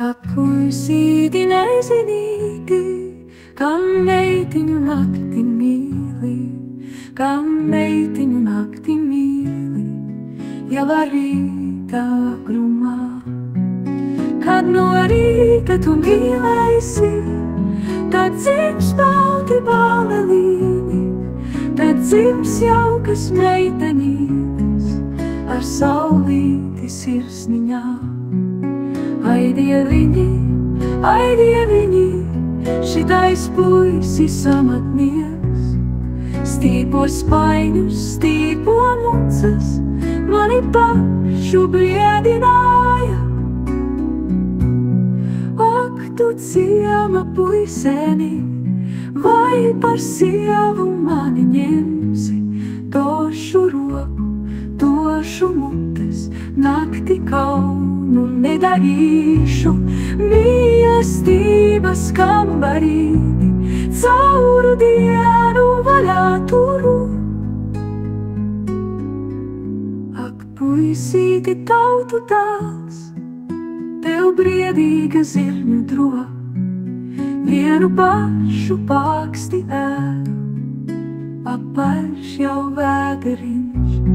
Ak, puisīti nezinīgi, kam meitiņu nakti mīli, kam meitiņu nakti mīli, jau ar rīta agrumā. Kad no rīta tu mīlēsi, tad dzims balti bālelīni, tad dzims jaukas meitenītes ar saulīti sirsniņā. Ai, dieviņi, šitais puisis amatnieks, stīpo spaiņus, stīpo mucas, mani pašu briedināja. Ak, tu ciema puiseni, vai par sievu mani ņemsi, došu roku, došu mutes, nakti kaunu nedarīšu, mīlestības kambarīti, cauru dienu vaļā turu. Ak, puisīti, tautu dāls, tev briedīga zirņu droga, vienu pašu paksti ēdu, apvērš jau vēderiņš.